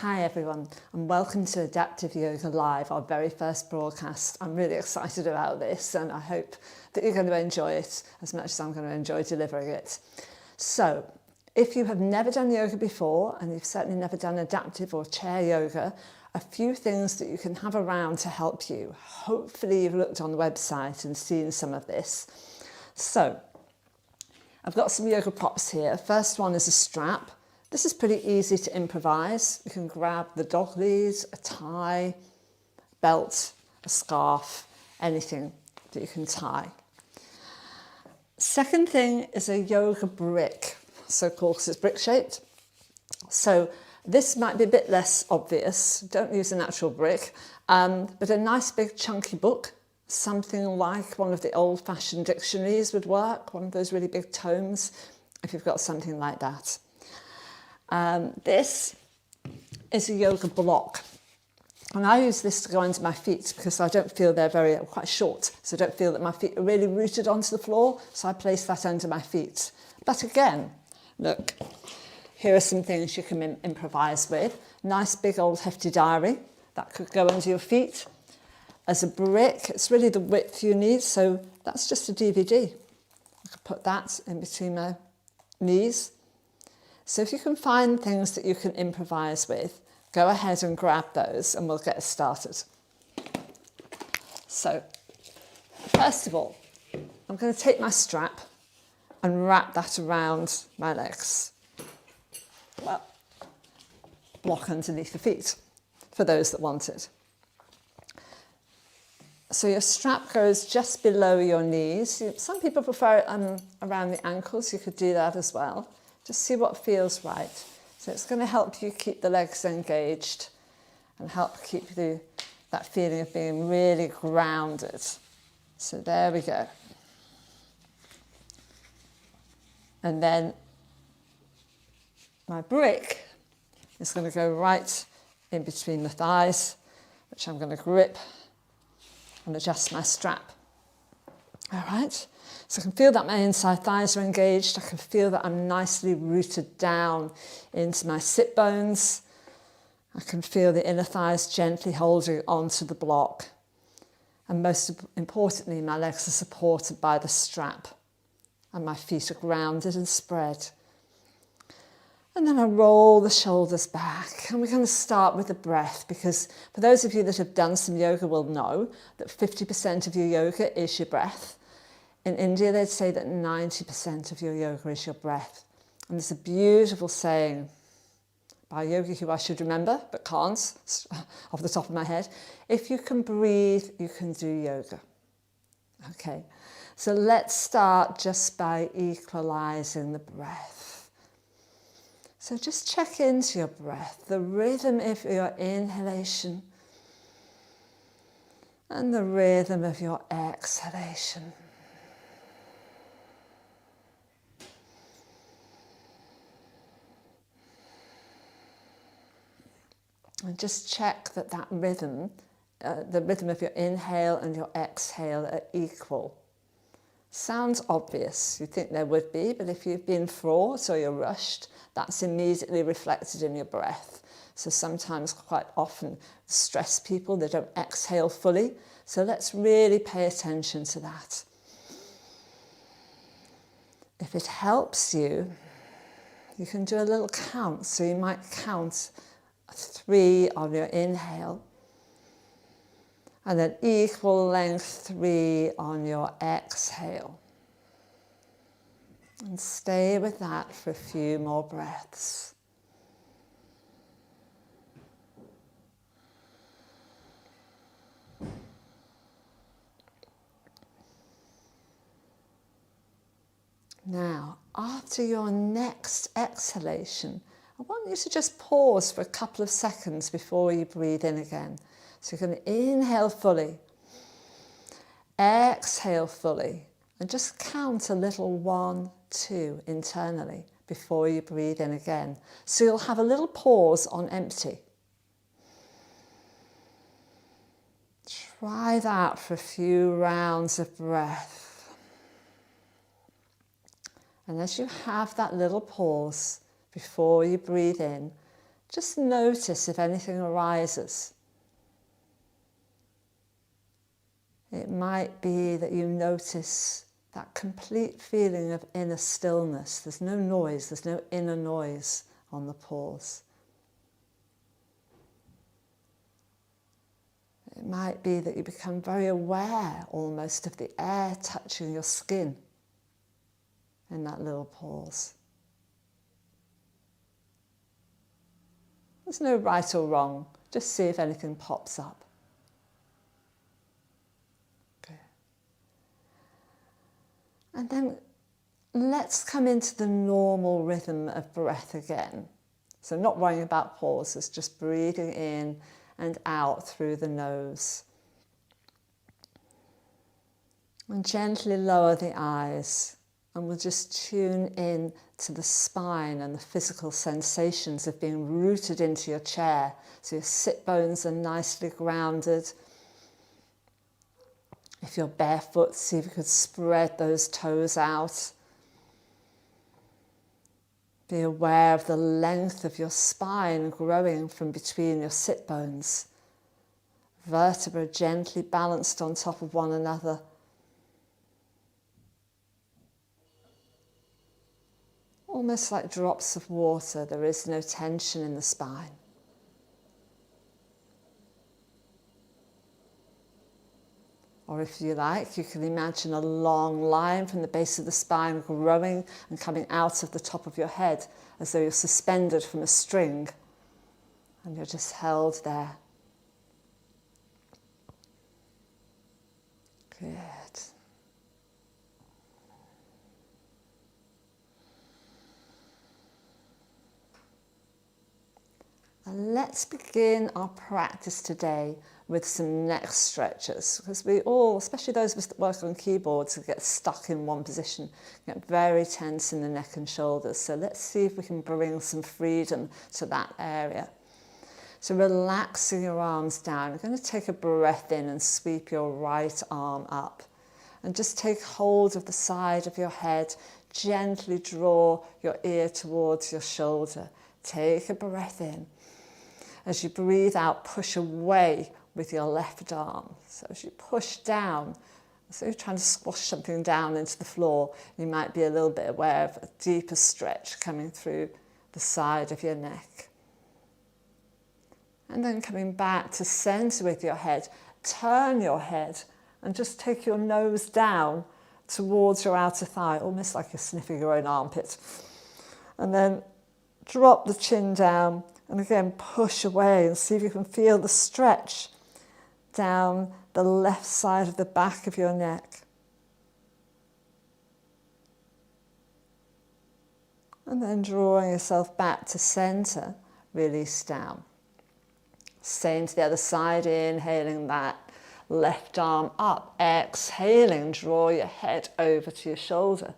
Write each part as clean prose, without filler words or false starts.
Hi everyone, and welcome to Adaptive Yoga Live, our very first broadcast. I'm really excited about this and I hope that you're going to enjoy it as much as I'm going to enjoy delivering it. So, if you have never done yoga before, and you've certainly never done adaptive or chair yoga, a few things that you can have around to help you. Hopefully you've looked on the website and seen some of this. So, I've got some yoga props here. First one is a strap. This is pretty easy to improvise. You can grab the dog lead, a tie, belt, a scarf, anything that you can tie. Second thing is a yoga brick, so-called, because it's brick-shaped. So this might be a bit less obvious. Don't use an actual brick, but a nice big chunky book, something like one of the old-fashioned dictionaries would work, one of those really big tomes, if you've got something like that. This is a yoga block, and I use this to go under my feet because I don't feel they're quite short, so I don't feel that my feet are really rooted onto the floor, so I place that under my feet. But again, look, here are some things you can improvise with. Nice big old hefty diary, that could go under your feet. As a brick, it's really the width you need, so that's just a DVD. I could put that in between my knees. So if you can find things that you can improvise with, go ahead and grab those and we'll get started. So, first of all, I'm going to take my strap and wrap that around my legs. Well, block underneath the feet, for those that want it. So your strap goes just below your knees. Some people prefer it around the ankles, you could do that as well. Just see what feels right. So it's going to help you keep the legs engaged and help keep that feeling of being really grounded. So there we go. And then my brick is going to go right in between the thighs, which I'm going to grip and adjust my strap. All right. So I can feel that my inside thighs are engaged. I can feel that I'm nicely rooted down into my sit bones. I can feel the inner thighs gently holding onto the block. And most importantly, my legs are supported by the strap and my feet are grounded and spread. And then I roll the shoulders back, and we're going to start with the breath, because for those of you that have done some yoga will know that 50% of your yoga is your breath. In India, they'd say that 90% of your yoga is your breath. And there's a beautiful saying by a yogi who I should remember, but can't, off the top of my head. If you can breathe, you can do yoga. Okay, so let's start just by equalizing the breath. So just check into your breath, the rhythm of your inhalation and the rhythm of your exhalation. And just check that rhythm, the rhythm of your inhale and your exhale are equal. Sounds obvious, you think there would be, but if you've been fraught or you're rushed, that's immediately reflected in your breath. So sometimes, quite often, stressed people, they don't exhale fully. So let's really pay attention to that. If it helps you, you can do a little count. So you might count 3 on your inhale, and then equal length 3 on your exhale. And stay with that for a few more breaths. Now, after your next exhalation, I want you to just pause for a couple of seconds before you breathe in again. So you're going to inhale fully, exhale fully, and just count a little 1, 2 internally before you breathe in again. So you'll have a little pause on empty. Try that for a few rounds of breath. And as you have that little pause before you breathe in, Just notice if anything arises. It might be that you notice that complete feeling of inner stillness. There's no noise, there's no inner noise on the pause. It might be that you become very aware almost of the air touching your skin in that little pause. There's no right or wrong, just see if anything pops up. Okay. And then let's come into the normal rhythm of breath again. So not worrying about pauses, just breathing in and out through the nose. And gently lower the eyes, and we'll just tune in to the spine and the physical sensations of being rooted into your chair. So your sit bones are nicely grounded. If you're barefoot, see if you could spread those toes out. Be aware of the length of your spine growing from between your sit bones. Vertebrae gently balanced on top of one another. Almost like drops of water, there is no tension in the spine. Or if you like, you can imagine a long line from the base of the spine growing and coming out of the top of your head as though you're suspended from a string and you're just held there. Good. And let's begin our practice today with some neck stretches, because we all, especially those of us that work on keyboards, get stuck in one position, get very tense in the neck and shoulders. So let's see if we can bring some freedom to that area. So relaxing your arms down, you're going to take a breath in and sweep your right arm up. And just take hold of the side of your head, gently draw your ear towards your shoulder. Take a breath in. As you breathe out, push away with your left arm. So as you push down, so you're trying to squash something down into the floor, you might be a little bit aware of a deeper stretch coming through the side of your neck. And then coming back to center with your head, turn your head and just take your nose down towards your outer thigh, almost like you're sniffing your own armpit. And then drop the chin down and again push away and see if you can feel the stretch down the left side of the back of your neck. And then drawing yourself back to center, release down. Same to the other side, inhaling that left arm up, exhaling, draw your head over to your shoulder.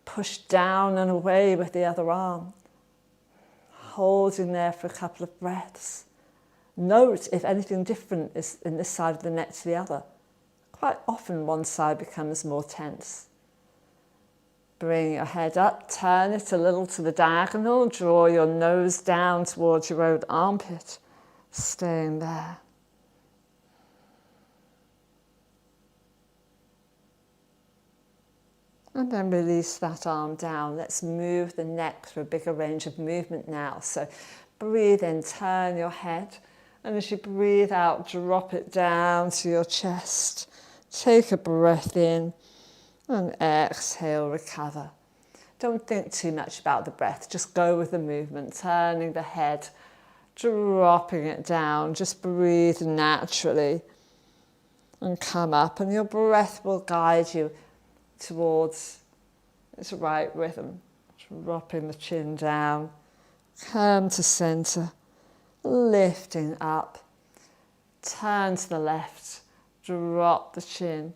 Push down and away with the other arm. Holding there for a couple of breaths. Note if anything different is in this side of the neck to the other. Quite often one side becomes more tense. Bring your head up, turn it a little to the diagonal, draw your nose down towards your own armpit, staying there. And then release that arm down. Let's move the neck through a bigger range of movement now. So breathe in, turn your head. And as you breathe out, drop it down to your chest. Take a breath in and exhale, recover. Don't think too much about the breath. Just go with the movement, turning the head, dropping it down. Just breathe naturally and come up. And your breath will guide you towards its right rhythm. Dropping the chin down, come to center, lifting up, turn to the left, drop the chin,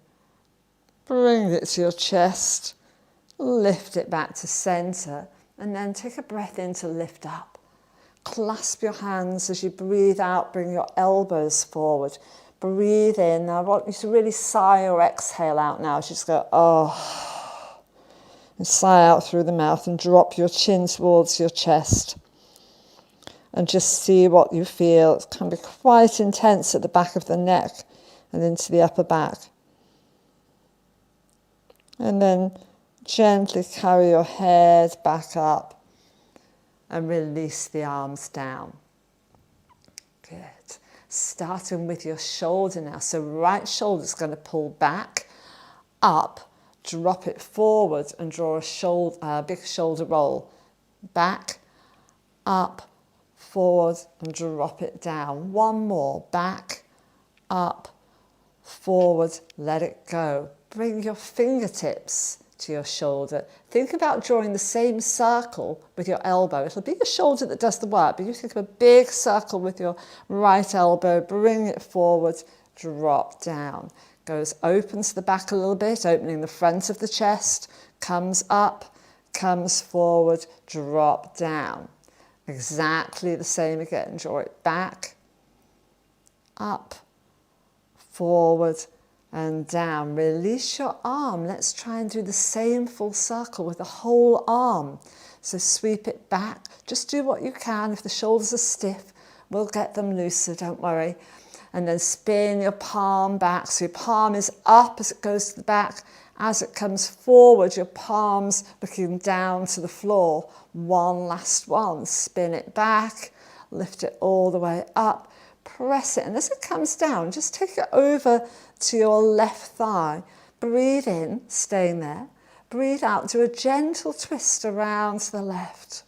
bring it to your chest, lift it back to center, and then take a breath in to lift up. Clasp your hands as you breathe out, bring your elbows forward. Breathe in. I want you to really sigh or exhale out now. Just go, oh. And sigh out through the mouth and drop your chin towards your chest. and just see what you feel. It can be quite intense at the back of the neck and into the upper back. And then gently carry your head back up and release the arms down. Good. Starting with your shoulder now. So right shoulder is going to pull back, up, drop it forward and draw a big shoulder roll. Back, up, forward and drop it down. One more. Back, up, forward, let it go. Bring your fingertips to your shoulder. Think about drawing the same circle with your elbow. It'll be your shoulder that does the work, but you think of a big circle with your right elbow, bring it forward, drop down. Goes, opens the back a little bit, opening the front of the chest, comes up, comes forward, drop down. Exactly the same again. Draw it back, up, forward and down. Release your arm. Let's try and do the same full circle with the whole arm. So sweep it back. Just do what you can. If the shoulders are stiff, we'll get them looser, don't worry. And then spin your palm back. So your palm is up as it goes to the back. As it comes forward, your palms looking down to the floor. One last one. Spin it back. Lift it all the way up. Press it. And as it comes down, just take it over to your left thigh. Breathe in, staying there. Breathe out. Do a gentle twist around to the left.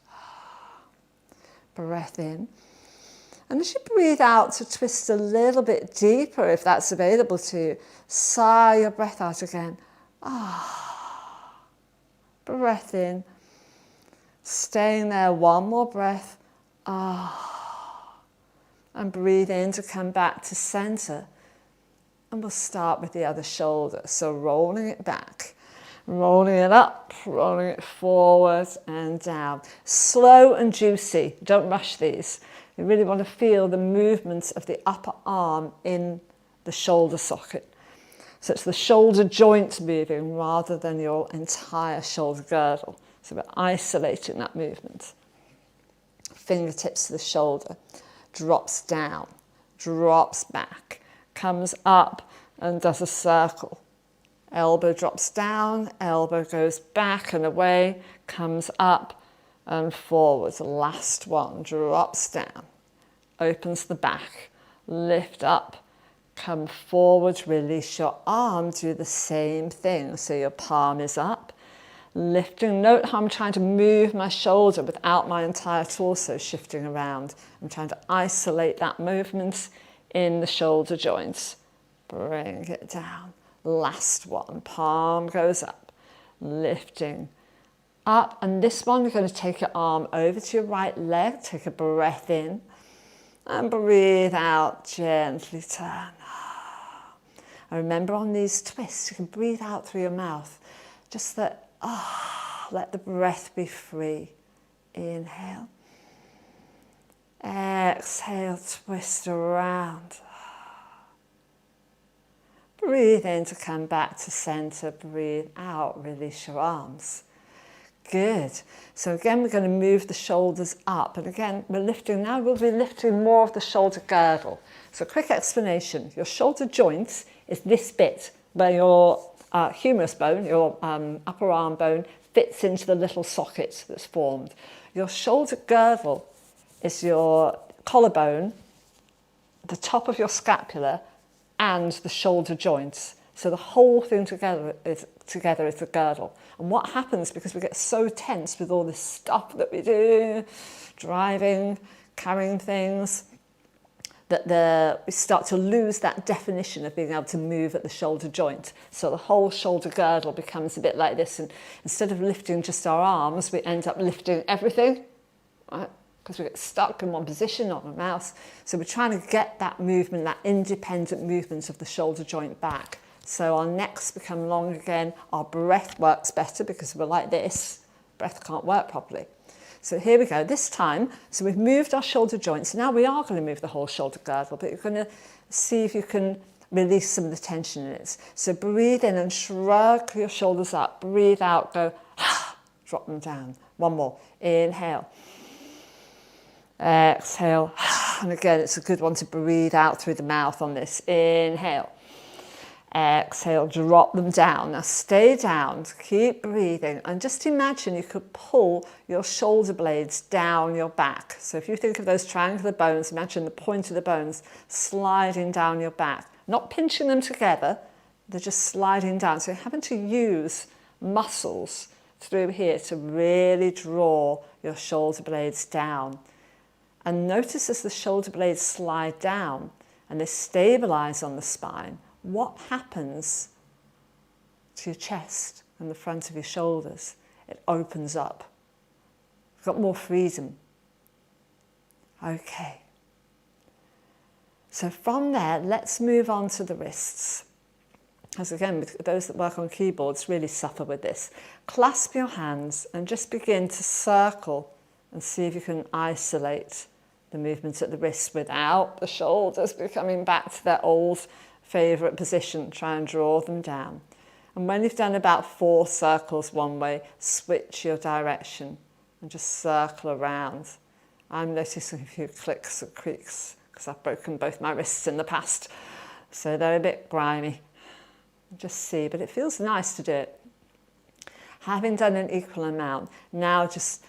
Breath in. And as you breathe out to twist a little bit deeper, if that's available to you, sigh your breath out again. Breath in. Staying there, one more breath. And breathe in to come back to center. And we'll start with the other shoulder. So rolling it back, rolling it up, rolling it forward and down. Slow and juicy. Don't rush these. You really want to feel the movements of the upper arm in the shoulder socket. So it's the shoulder joint moving rather than your entire shoulder girdle. So we're isolating that movement. Fingertips to the shoulder. Drops down, drops back, comes up and does a circle. Elbow drops down, elbow goes back and away, comes up and forward. Last one, drops down, opens the back, lift up, come forward, release your arm, do the same thing. So your palm is up, lifting. Note how I'm trying to move my shoulder without my entire torso shifting around. I'm trying to isolate that movement in the shoulder joints. Bring it down. Last one, palm goes up, lifting up. And this one, you're going to take your arm over to your right leg, take a breath in and breathe out, gently turn. And remember on these twists, you can breathe out through your mouth. Just that, let the breath be free. Inhale. Exhale, twist around. Breathe in to come back to center. Breathe out, release your arms. Good. So again, we're going to move the shoulders up. And again, we'll be lifting more of the shoulder girdle. So quick explanation. Your shoulder joint is this bit where your humerus bone, your upper arm bone, fits into the little socket that's formed. Your shoulder girdle is your collarbone, the top of your scapula, and the shoulder joints. So the whole thing together is the girdle. And what happens, because we get so tense with all this stuff that we do, driving, carrying things, that we start to lose that definition of being able to move at the shoulder joint. So the whole shoulder girdle becomes a bit like this. And instead of lifting just our arms, we end up lifting everything, right? Because we get stuck in one position on a mouse. So we're trying to get that movement, that independent movement of the shoulder joint back. So our necks become long again. Our breath works better because we're like this. Breath can't work properly. So here we go. This time, so we've moved our shoulder joints. Now we are going to move the whole shoulder girdle, but you're going to see if you can release some of the tension in it. So breathe in and shrug your shoulders up. Breathe out, go, drop them down. One more. Inhale. Exhale. And again, it's a good one to breathe out through the mouth on this. Inhale. Exhale, drop them down. Now stay down, keep breathing, and just imagine you could pull your shoulder blades down your back. So if you think of those triangular bones, imagine the point of the bones sliding down your back. Not pinching them together, they're just sliding down. So you're having to use muscles through here to really draw your shoulder blades down. And notice as the shoulder blades slide down and they stabilize on the spine, what happens to your chest and the front of your shoulders? It opens up. You've got more freedom. Okay. So from there, let's move on to the wrists. As again, those that work on keyboards really suffer with this. Clasp your hands and just begin to circle and see if you can isolate the movement at the wrists without the shoulders becoming back to their old favourite position. Try and draw them down. And when you've done about 4 circles one way, switch your direction and just circle around. I'm noticing a few clicks and creaks because I've broken both my wrists in the past, so they're a bit grimy. Just see, but it feels nice to do it. Having done an equal amount, now just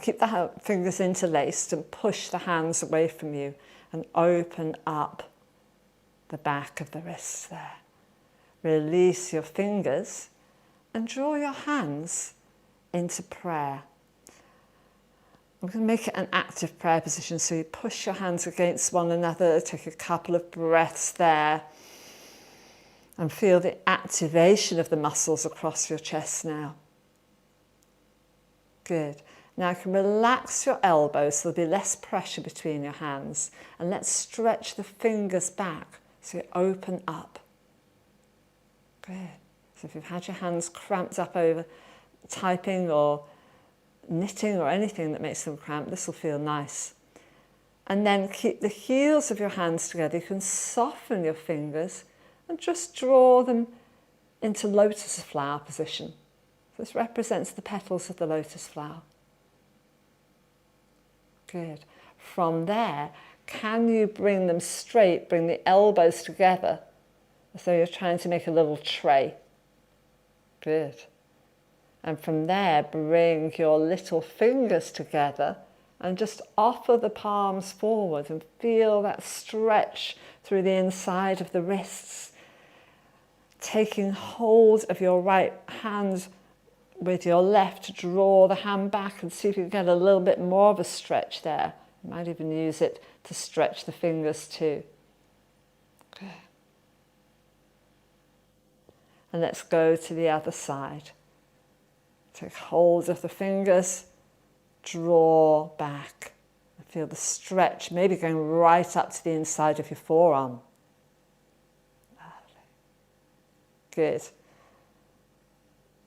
keep the fingers interlaced and push the hands away from you and open up the back of the wrists there. Release your fingers and draw your hands into prayer. I'm going to make it an active prayer position, so you push your hands against one another, take a couple of breaths there, and feel the activation of the muscles across your chest now. Good. Now you can relax your elbows so there'll be less pressure between your hands, and let's stretch the fingers back so you open up. Good. So if you've had your hands cramped up over typing or knitting or anything that makes them cramped, this will feel nice. And then keep the heels of your hands together. You can soften your fingers and just draw them into lotus flower position. This represents the petals of the lotus flower. Good. From there, can you bring them straight, bring the elbows together as though you're trying to make a little tray? Good. And from there, bring your little fingers together and just offer the palms forward and feel that stretch through the inside of the wrists. Taking hold of your right hand with your left, draw the hand back and see if you can get a little bit more of a stretch there. You might even use it to stretch the fingers too. Okay. And let's go to the other side. Take hold of the fingers, draw back, and feel the stretch, maybe going right up to the inside of your forearm. Lovely. Good.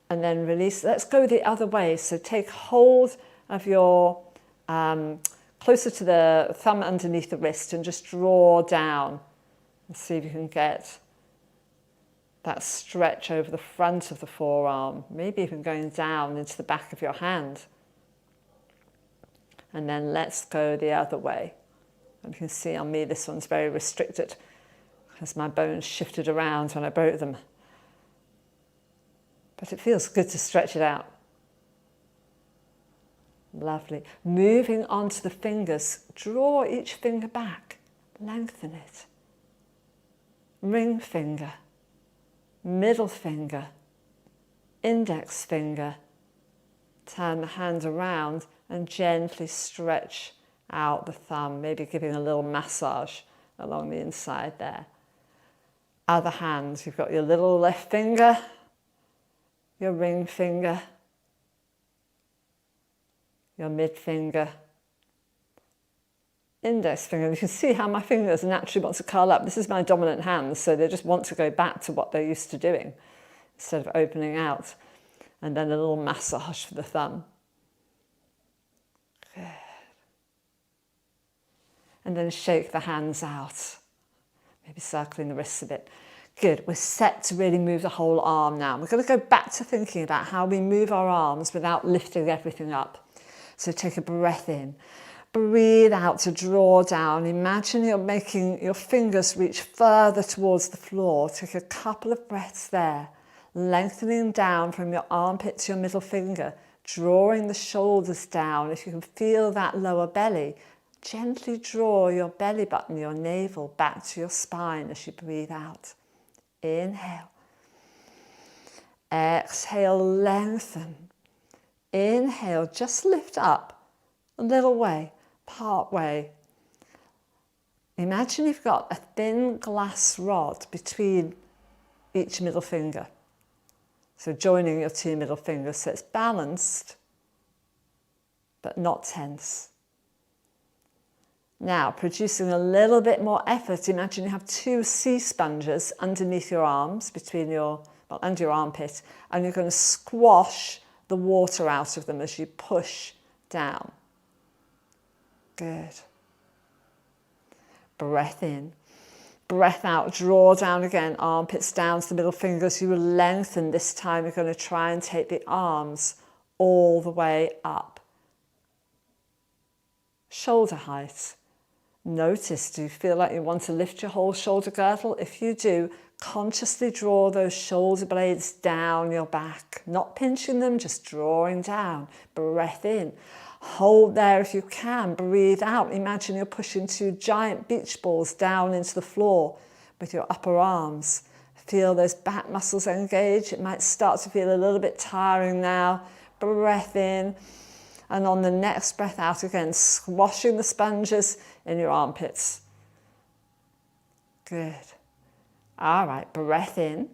And then release. Let's go the other way. So take hold of your, closer to the thumb underneath the wrist, and just draw down and see if you can get that stretch over the front of the forearm, maybe even going down into the back of your hand. And then let's go the other way. And you can see on me this one's very restricted because my bones shifted around when I broke them. But it feels good to stretch it out. Lovely. Moving on to the fingers, draw each finger back, lengthen it. Ring finger, middle finger, index finger. Turn the hand around and gently stretch out the thumb, maybe giving a little massage along the inside there. Other hand, you've got your little left finger, your ring finger, your mid finger, index finger. You can see how my fingers naturally want to curl up. This is my dominant hand, so they just want to go back to what they're used to doing instead of opening out. And then a little massage for the thumb. Good. And then shake the hands out. Maybe circling the wrists a bit. Good. We're set to really move the whole arm now. We're going to go back to thinking about how we move our arms without lifting everything up. So take a breath in. Breathe out to draw down. Imagine you're making your fingers reach further towards the floor. Take a couple of breaths there, lengthening down from your armpit to your middle finger, drawing the shoulders down. If you can feel that lower belly, gently draw your belly button, your navel, back to your spine as you breathe out. Inhale. Exhale, lengthen. Inhale, just lift up a little way, part way. Imagine you've got a thin glass rod between each middle finger. So joining your two middle fingers so it's balanced, but not tense. Now, producing a little bit more effort, imagine you have two sea sponges underneath your arms, under your armpit, and you're going to squash the water out of them as you push down. Good. Breath in. Breath out, draw down again, armpits down to the middle fingers. You will lengthen. This time you're going to try and take the arms all the way up. Shoulder height. Notice, do you feel like you want to lift your whole shoulder girdle? If you do, consciously draw those shoulder blades down your back. Not pinching them, just drawing down. Breath in. Hold there if you can. Breathe out. Imagine you're pushing two giant beach balls down into the floor with your upper arms. Feel those back muscles engage. It might start to feel a little bit tiring now. Breath in. And on the next breath out again, squashing the sponges in your armpits. Good. All right, breath in.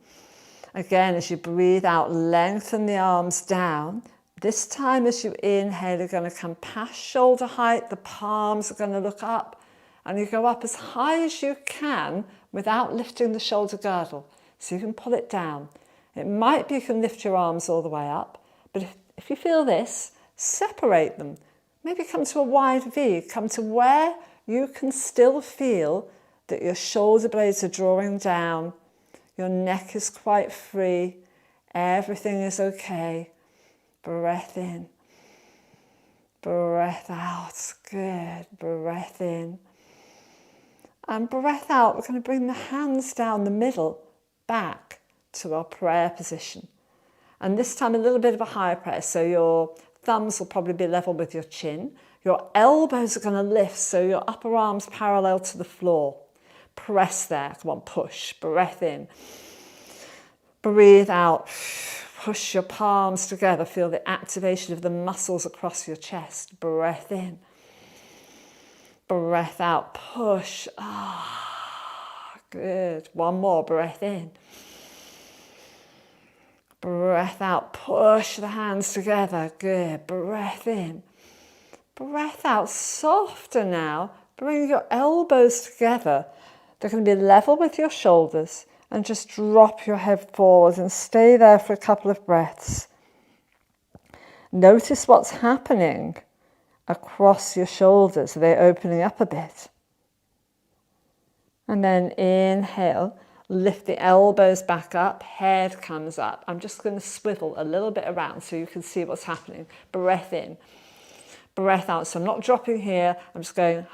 Again, as you breathe out, lengthen the arms down. This time as you inhale, you're going to come past shoulder height. The palms are going to look up. And you go up as high as you can without lifting the shoulder girdle. So you can pull it down. It might be you can lift your arms all the way up. But if you feel this, separate them. Maybe come to a wide V. Come to where you can still feel that your shoulder blades are drawing down. Your neck is quite free. Everything is okay. Breath in. Breath out. Good. Breath in. And breath out. We're going to bring the hands down the middle, back to our prayer position. And this time a little bit of a higher press. So your thumbs will probably be level with your chin. Your elbows are going to lift, so your upper arms parallel to the floor. Press there. Come on, push. Breath in. Breathe out. Push your palms together. Feel the activation of the muscles across your chest. Breath in. Breath out. Push. Good. One more. Breath in. Breath out, push the hands together. Good. Breath in. Breath out, softer now. Bring your elbows together. They're going to be level with your shoulders. And just drop your head forward and stay there for a couple of breaths. Notice what's happening across your shoulders. Are they opening up a bit? And then inhale. Lift the elbows back up, head comes up. I'm just going to swivel a little bit around so you can see what's happening. Breath in, breath out. So I'm not dropping here, I'm just going,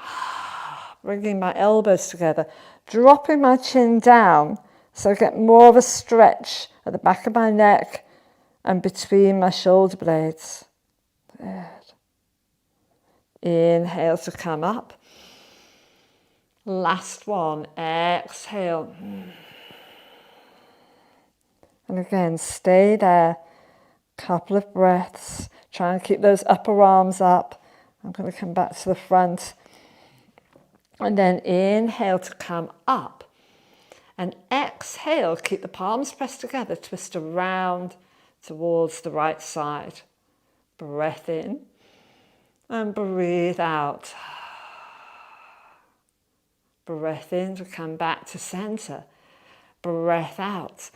bringing my elbows together, dropping my chin down so I get more of a stretch at the back of my neck and between my shoulder blades. Good. Inhale to come up. Last one, exhale. And again, stay there. Couple of breaths. Try and keep those upper arms up. I'm going to come back to the front. And then inhale to come up. And exhale, keep the palms pressed together. Twist around towards the right side. Breath in. And breathe out. Breath in to come back to center. Breath out.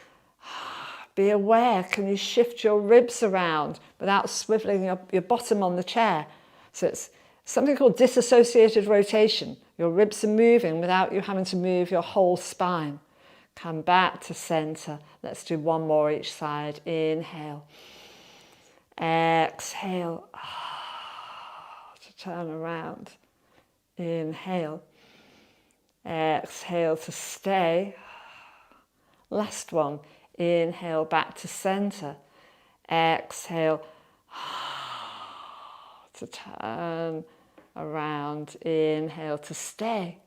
Be aware, can you shift your ribs around without swiveling your bottom on the chair? So it's something called disassociated rotation. Your ribs are moving without you having to move your whole spine. Come back to center. Let's do one more each side. Inhale. Exhale. To turn around. Inhale. Exhale to stay. Last one. Inhale back to center. Exhale to turn around. Inhale to stay.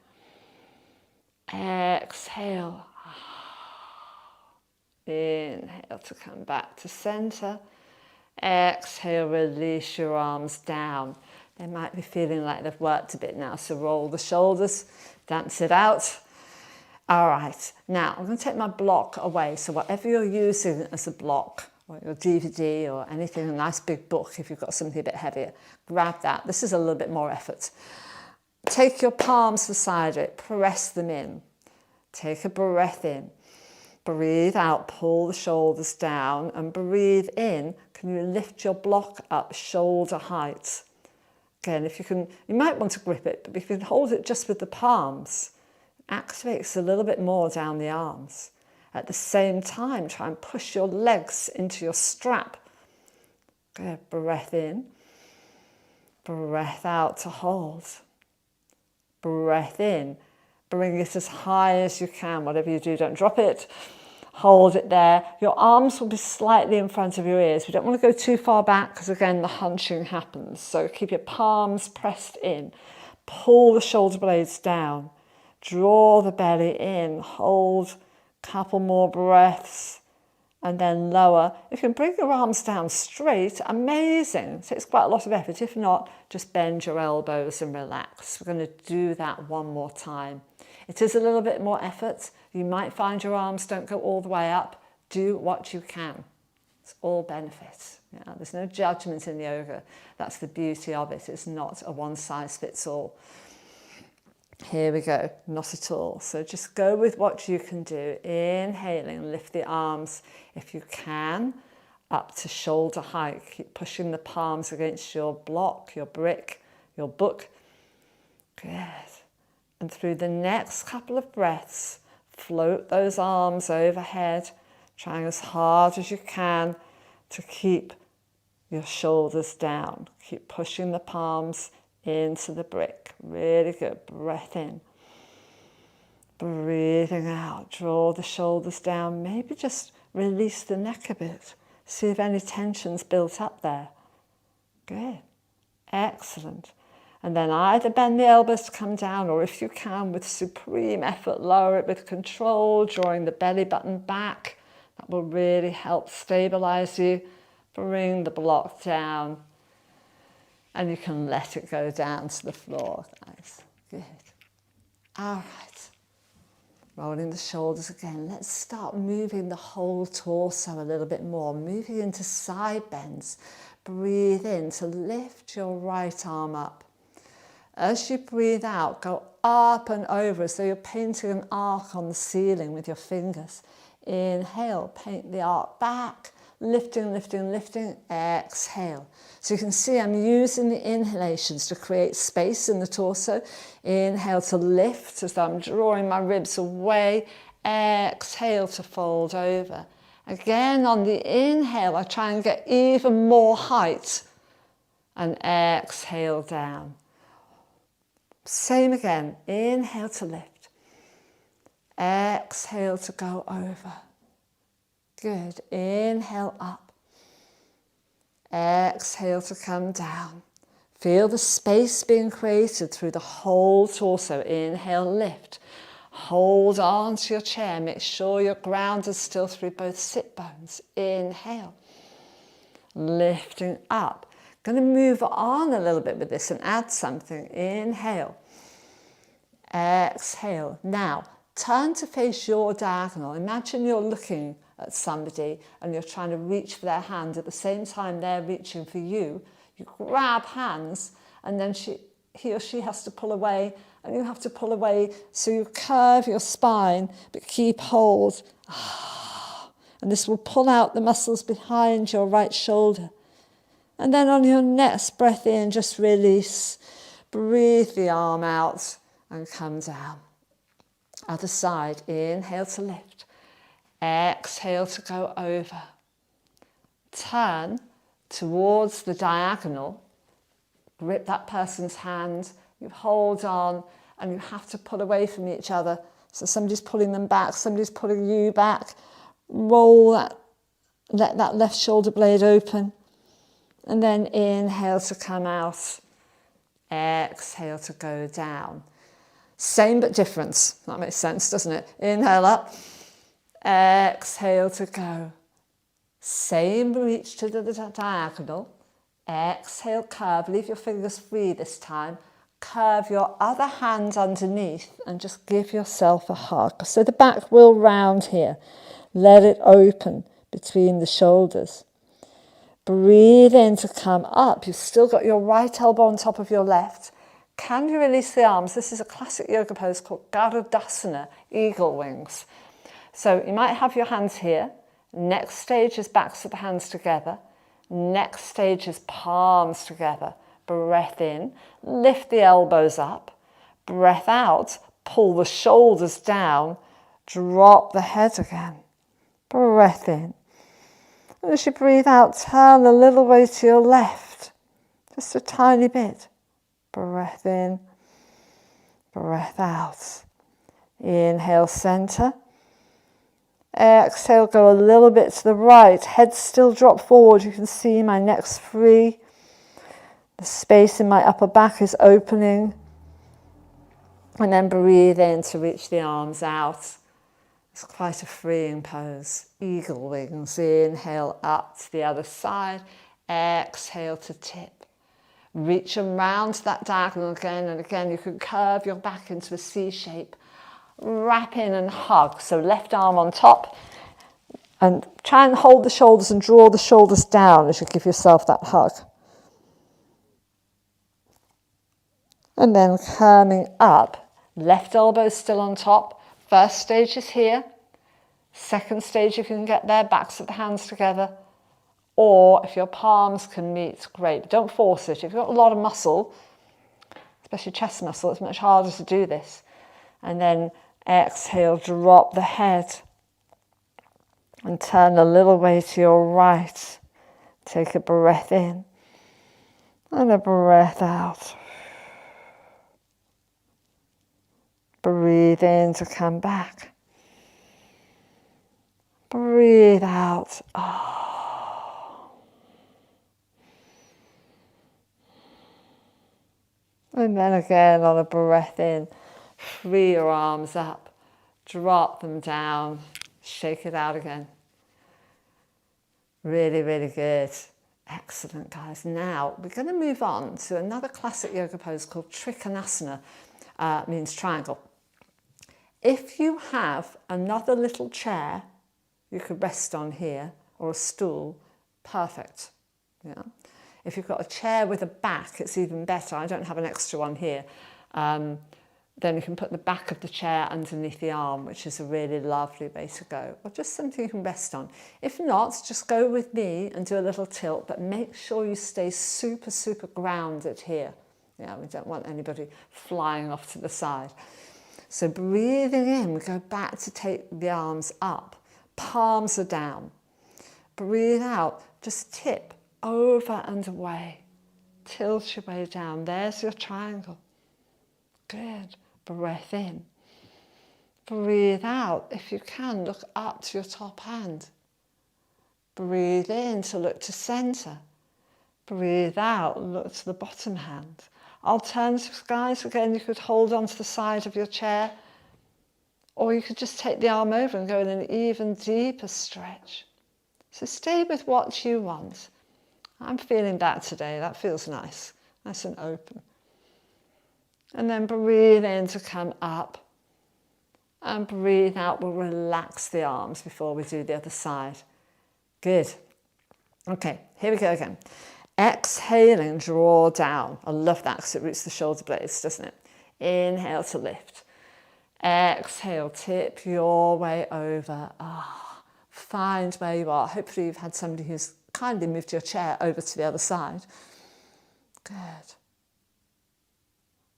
Exhale. Inhale to come back to center. Exhale, release your arms down. They might be feeling like they've worked a bit now, so roll the shoulders, dance it out. All right, now I'm going to take my block away. So whatever you're using as a block, or your DVD or anything, a nice big book, if you've got something a bit heavier, grab that. This is a little bit more effort. Take your palms beside it, press them in. Take a breath in. Breathe out, pull the shoulders down, and breathe in. Can you lift your block up shoulder height? Again, if you can, you might want to grip it, but if you can hold it just with the palms, it activates a little bit more down the arms. At the same time, try and push your legs into your strap. Good, breath in. Breath out to hold. Breath in. Bring it as high as you can. Whatever you do, don't drop it. Hold it there. Your arms will be slightly in front of your ears. We don't want to go too far back because, again, the hunching happens. So keep your palms pressed in. Pull the shoulder blades down. Draw the belly in. Hold a couple more breaths. And then lower. If you can bring your arms down straight, amazing. It takes quite a lot of effort. If not, just bend your elbows and relax. We're going to do that one more time. It is a little bit more effort. You might find your arms don't go all the way up. Do what you can. It's all benefit. Yeah, there's no judgment in yoga. That's the beauty of it. It's not a one-size-fits-all. Here we go. Not at all. So just go with what you can do. Inhaling, lift the arms, if you can, up to shoulder height. Keep pushing the palms against your block, your brick, your book. Good. And through the next couple of breaths, float those arms overhead, trying as hard as you can to keep your shoulders down. Keep pushing the palms into the brick. Really good. Breath in. Breathing out. Draw the shoulders down. Maybe just release the neck a bit. See if any tension's built up there. Good. Excellent. And then either bend the elbows to come down, or if you can, with supreme effort, lower it with control, drawing the belly button back. That will really help stabilize you. Bring the block down. And you can let it go down to the floor, guys. Good. All right. Rolling the shoulders again. Let's start moving the whole torso a little bit more. Moving into side bends. Breathe in to lift your right arm up. As you breathe out, go up and over as though you're painting an arc on the ceiling with your fingers. Inhale, paint the arc back. Lifting, lifting, lifting. Exhale. So you can see I'm using the inhalations to create space in the torso. Inhale to lift as though I'm drawing my ribs away. Exhale to fold over. Again, on the inhale, I try and get even more height. And exhale down. Same again. Inhale to lift. Exhale to go over. Good. Inhale up. Exhale to come down. Feel the space being created through the whole torso. Inhale, lift. Hold on to your chair. Make sure you're grounded still through both sit bones. Inhale. Lifting up. Going to move on a little bit with this and add something. Inhale. Exhale. Now, turn to face your diagonal. Imagine you're looking at somebody and you're trying to reach for their hand at the same time they're reaching for you. You grab hands and then he or she has to pull away and you have to pull away, so you curve your spine but keep hold. And this will pull out the muscles behind your right shoulder. And then on your next breath in, just release. Breathe the arm out and come down. Other side. Inhale to lift. Exhale to go over. Turn towards the diagonal. grip that person's hand, you hold on, and you have to pull away from each other. So somebody's pulling them back, somebody's pulling you back. Roll that, let that left shoulder blade open. And then inhale to come out. Exhale to go down. Same but different. That makes sense, doesn't it? Inhale up. Exhale to go. Same reach to the diagonal. Exhale, curve. Leave your fingers free this time. Curve your other hand underneath and just give yourself a hug. So the back will round here. Let it open between the shoulders. Breathe in to come up. You've still got your right elbow on top of your left. Can you release the arms? This is a classic yoga pose called Garudasana, eagle wings. So you might have your hands here. Next stage is backs of the hands together. Next stage is palms together. Breath in, lift the elbows up. Breath out, pull the shoulders down. Drop the head again. Breath in. And as you breathe out, turn a little way to your left. Just a tiny bit. Breath in. Breath out. Inhale, center. Exhale, go a little bit to the right. Head still drop forward. You can see my neck's free. The space in my upper back is opening. And then breathe in to reach the arms out. It's quite a freeing pose. Eagle wings. Inhale up to the other side. Exhale to tip. Reach around that diagonal again and again. You can curve your back into a C shape. Wrap in and hug. So left arm on top. And try and hold the shoulders and draw the shoulders down as you give yourself that hug. And then coming up. Left elbow still on top. First stage is here. Second stage, if you can get there, backs of the hands together. Or if your palms can meet, great. But don't force it. If you've got a lot of muscle, especially chest muscle, it's much harder to do this. And then exhale, drop the head. And turn a little way to your right. Take a breath in. And a breath out. Breathe in to come back. Breathe out. Oh. And then again on a breath in, free your arms up, drop them down, shake it out again. Really, really good. Excellent, guys. Now we're going to move on to another classic yoga pose called Trikonasana, means triangle. If you have another little chair you could rest on here, or a stool, perfect. Yeah. If you've got a chair with a back, it's even better. I don't have an extra one here. Then you can put the back of the chair underneath the arm, which is a really lovely way to go. Or just something you can rest on. If not, just go with me and do a little tilt, but make sure you stay super, super grounded here. Yeah, we don't want anybody flying off to the side. So breathing in, we go back to take the arms up. Palms are down. Breathe out, just tip over and away. Tilt your way down. There's your triangle. Good. Breath in. Breathe out. If you can, look up to your top hand. Breathe in to look to center. Breathe out, look to the bottom hand. Alternative, guys, again, you could hold onto the side of your chair, or you could just take the arm over and go in an even deeper stretch. So stay with what you want. I'm feeling that today. That feels nice. Nice and open. And then breathe in to come up. And breathe out. We'll relax the arms before we do the other side. Good. Okay, here we go again. Exhaling, draw down. I love that because it roots the shoulder blades, doesn't it? Inhale to lift. Exhale, tip your way over. Find where you are. Hopefully you've had somebody who's kindly moved your chair over to the other side. Good.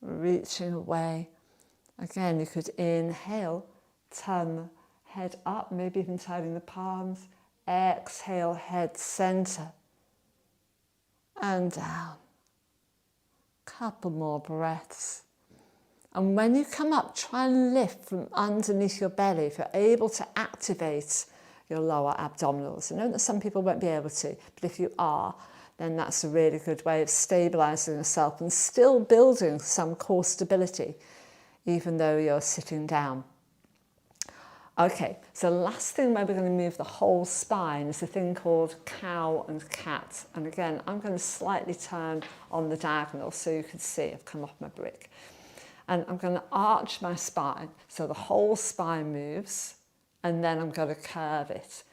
Reaching away. Again, you could inhale, turn the head up, maybe even turning the palms. Exhale, head center. And down. Couple more breaths. And when you come up, try and lift from underneath your belly if you're able to activate your lower abdominals. I know that some people won't be able to, but if you are, then that's a really good way of stabilising yourself and still building some core stability, even though you're sitting down. Okay, so the last thing where we're going to move the whole spine is a thing called cow and cat. And again, I'm going to slightly turn on the diagonal so you can see I've come off my brick. And I'm going to arch my spine so the whole spine moves, and then I'm going to curve it.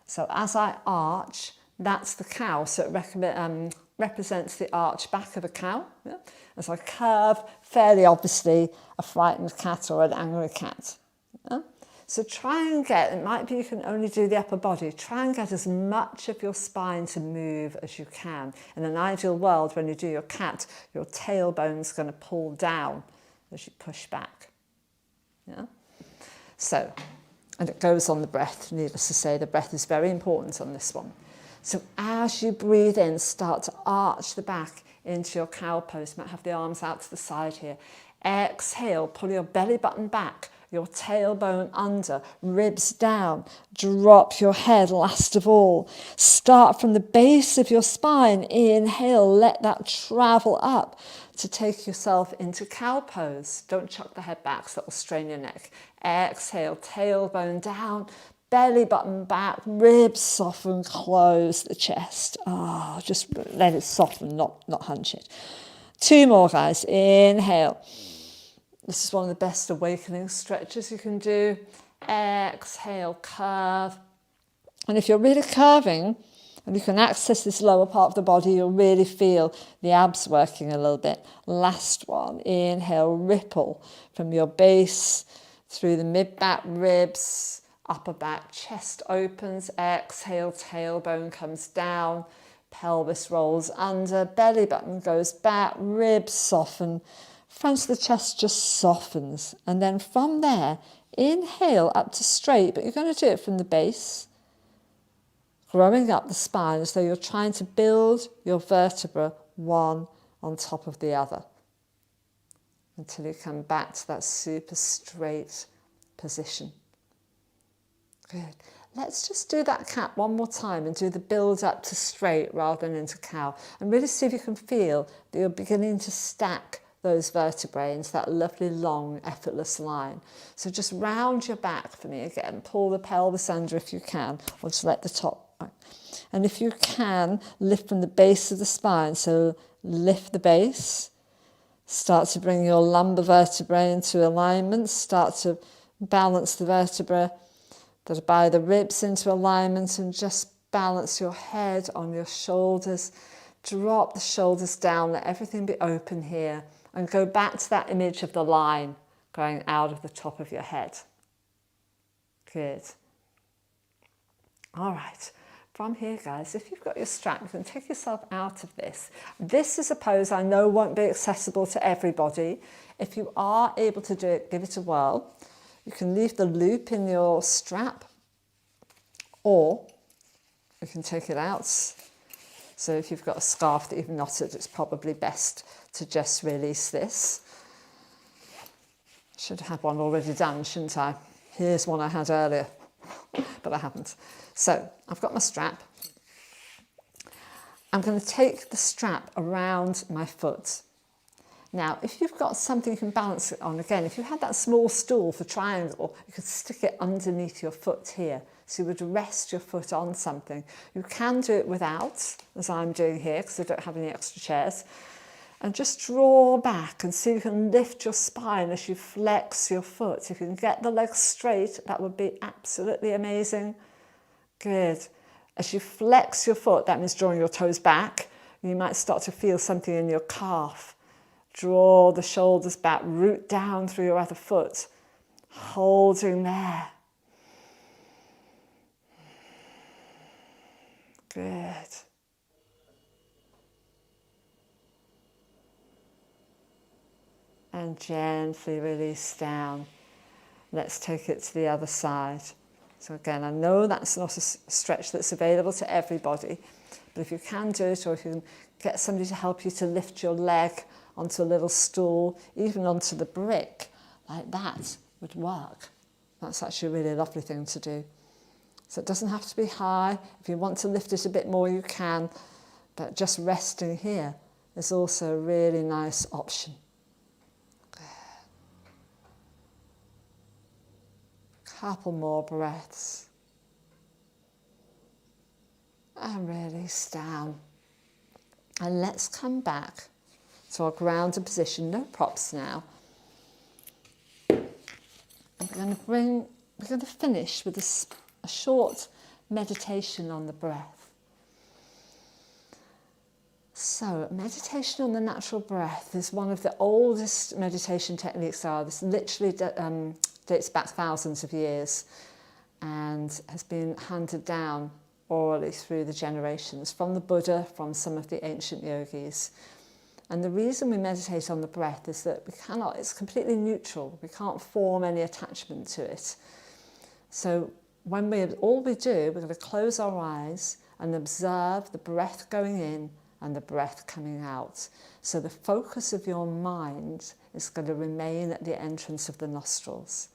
So as I arch, that's the cow, so it represents the arch back of a cow. Yeah? As I curve, fairly obviously, a frightened cat or an angry cat. Yeah? So try and get, it might be you can only do the upper body, try and get as much of your spine to move as you can. In an ideal world, when you do your cat, your tailbone's going to pull down as you push back. Yeah? So, and it goes on the breath, needless to say, the breath is very important on this one. So as you breathe in, start to arch the back into your cow pose. You might have the arms out to the side here. Exhale, pull your belly button back, your tailbone under, ribs down, drop your head last of all. Start from the base of your spine, inhale, let that travel up to take yourself into cow pose. Don't chuck the head back, so that will strain your neck. Exhale, tailbone down, belly button back, ribs soften, close the chest. Just let it soften, not hunch it. 2 more, guys. Inhale. This is one of the best awakening stretches you can do. Exhale, curve. And if you're really curving, and you can access this lower part of the body, you'll really feel the abs working a little bit. Last one, inhale, ripple from your base through the mid-back ribs, upper back, chest opens. Exhale, tailbone comes down, pelvis rolls under, belly button goes back, ribs soften, front of the chest just softens. And then from there, inhale up to straight, but you're going to do it from the base, growing up the spine as though you're trying to build your vertebra one on top of the other until you come back to that super straight position. Good. Let's just do that cat one more time and do the build up to straight rather than into cow, and really see if you can feel that you're beginning to stack those vertebrae into that lovely long effortless line. So just round your back for me again, pull the pelvis under if you can, or just let the top. And if you can, lift from the base of the spine, so lift the base, start to bring your lumbar vertebrae into alignment, start to balance the vertebra that are by the ribs into alignment, and just balance your head on your shoulders. Drop the shoulders down, let everything be open here, and go back to that image of the line going out of the top of your head. Good. All right. From here, guys, if you've got your strap, you can take yourself out of this. This is a pose I know won't be accessible to everybody. If you are able to do it, give it a whirl. You can leave the loop in your strap, or you can take it out. So if you've got a scarf that you've knotted, it's probably best to just release this. Should have one already done, shouldn't I? Here's one I had earlier, but I haven't. So I've got my strap. I'm going to take the strap around my foot. Now, if you've got something you can balance it on, again, if you had that small stool for triangle, you could stick it underneath your foot here. So you would rest your foot on something. You can do it without, as I'm doing here, because I don't have any extra chairs. And just draw back and see if you can lift your spine as you flex your foot. If you can get the legs straight, that would be absolutely amazing. Good. As you flex your foot, that means drawing your toes back. You might start to feel something in your calf. Draw the shoulders back, root down through your other foot, holding there. Good. And gently release down. Let's take it to the other side. So again, I know that's not a stretch that's available to everybody, but if you can do it, or if you can get somebody to help you to lift your leg onto a little stool, even onto the brick, like that would work. That's actually a really lovely thing to do. So it doesn't have to be high. If you want to lift it a bit more, you can, but just resting here is also a really nice option. Couple more breaths. And release down. And let's come back to our grounded position, no props now. And we're going to finish with a short meditation on the breath. So, meditation on the natural breath is one of the oldest meditation techniques there are. This literally dates back thousands of years and has been handed down orally through the generations from the Buddha, from some of the ancient yogis. And the reason we meditate on the breath is that it's completely neutral. We can't form any attachment to it. So all we do, we're going to close our eyes and observe the breath going in and the breath coming out. So the focus of your mind is going to remain at the entrance of the nostrils.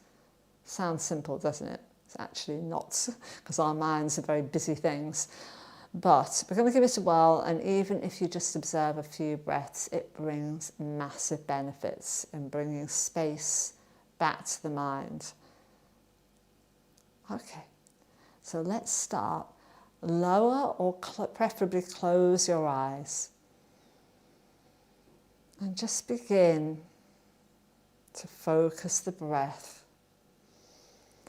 Sounds simple, doesn't it? It's actually not, because our minds are very busy things. But we're going to give it a whirl, and even if you just observe a few breaths, it brings massive benefits in bringing space back to the mind. Okay, so let's start. Lower or preferably close your eyes. And just begin to focus the breath.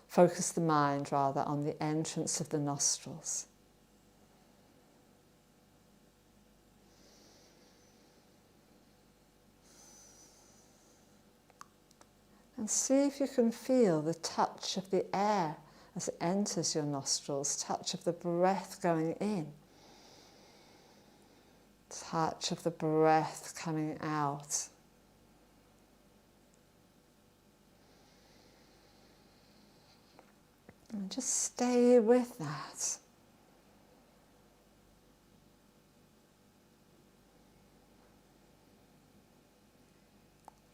Focus the mind, rather, on the entrance of the nostrils. And see if you can feel the touch of the air as it enters your nostrils, touch of the breath going in, touch of the breath coming out. And just stay with that.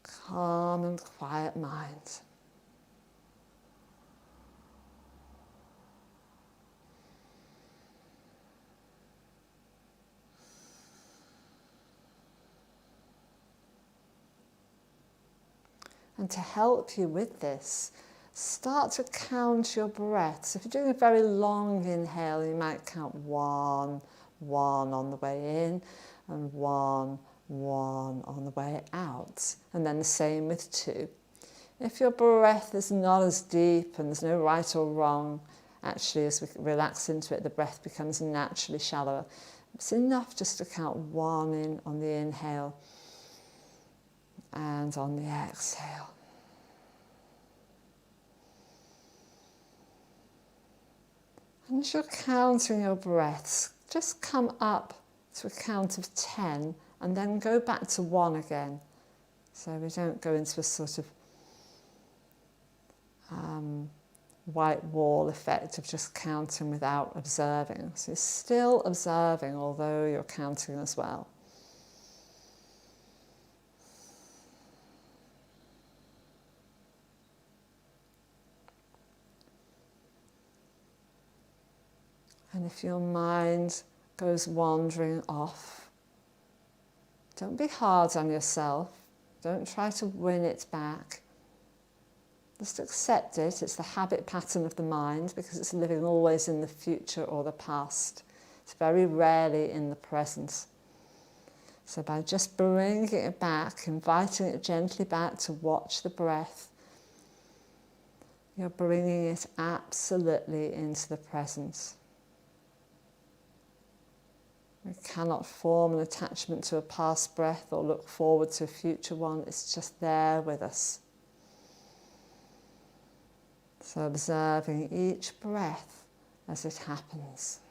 Calm and quiet mind. And to help you with this, start to count your breaths. If you're doing a very long inhale, you might count 1, 1 on the way in, and 1, 1 on the way out. And then the same with 2. If your breath is not as deep and there's no right or wrong, actually as we relax into it, the breath becomes naturally shallower. It's enough just to count 1 in on the inhale and on the exhale. And as you're counting your breaths, just come up to a count of 10 and then go back to 1 again. So we don't go into a sort of white wall effect of just counting without observing. So you're still observing, although you're counting as well. And if your mind goes wandering off, don't be hard on yourself. Don't try to win it back. Just accept it. It's the habit pattern of the mind because it's living always in the future or the past. It's very rarely in the present. So by just bringing it back, inviting it gently back to watch the breath, you're bringing it absolutely into the present. We cannot form an attachment to a past breath or look forward to a future one. It's just there with us. So observing each breath as it happens.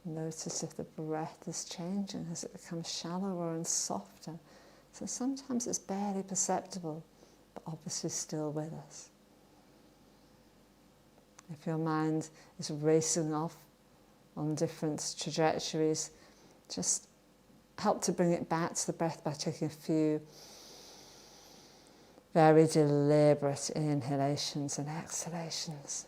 Notice if the breath is changing as it becomes shallower and softer. So sometimes it's barely perceptible, but obviously still with us. If your mind is racing off on different trajectories, just help to bring it back to the breath by taking a few very deliberate inhalations and exhalations.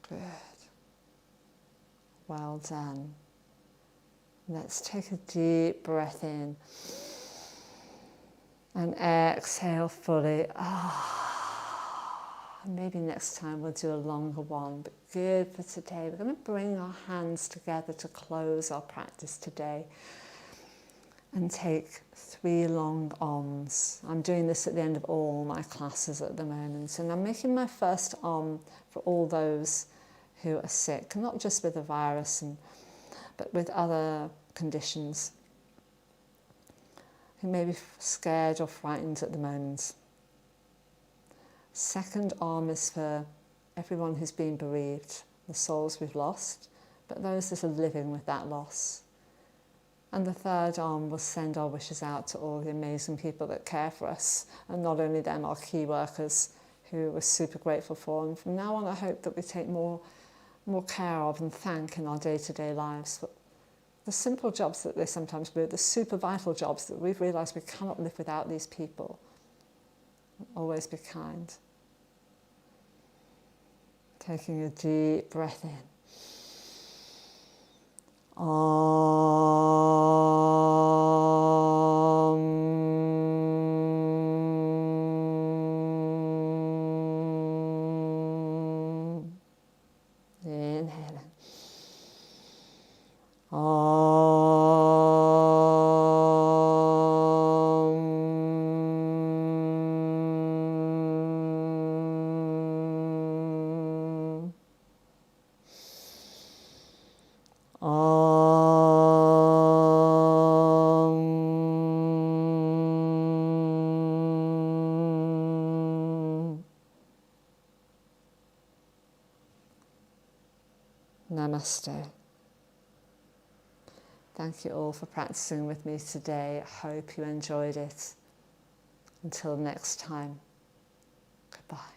Good. Well done. Let's take a deep breath in and exhale fully. Maybe next time we'll do a longer one, but good for today. We're going to bring our hands together to close our practice today and take 3 long Oms. I'm doing this at the end of all my classes at the moment, and I'm making my first Om for all those who are sick, not just with the virus, but with other conditions, who may be scared or frightened at the moment. Second Om is for everyone who's been bereaved, the souls we've lost, but those that are living with that loss. And the third Om will send our wishes out to all the amazing people that care for us, and not only them, our key workers, who we're super grateful for. And from now on, I hope that we take more care of and thank in our day-to-day lives for the simple jobs that they sometimes do, the super vital jobs that we've realised we cannot live without these people. Always be kind. Taking a deep breath in. Inhaling. Namaste. Thank you all for practicing with me today. I hope you enjoyed it. Until next time, goodbye.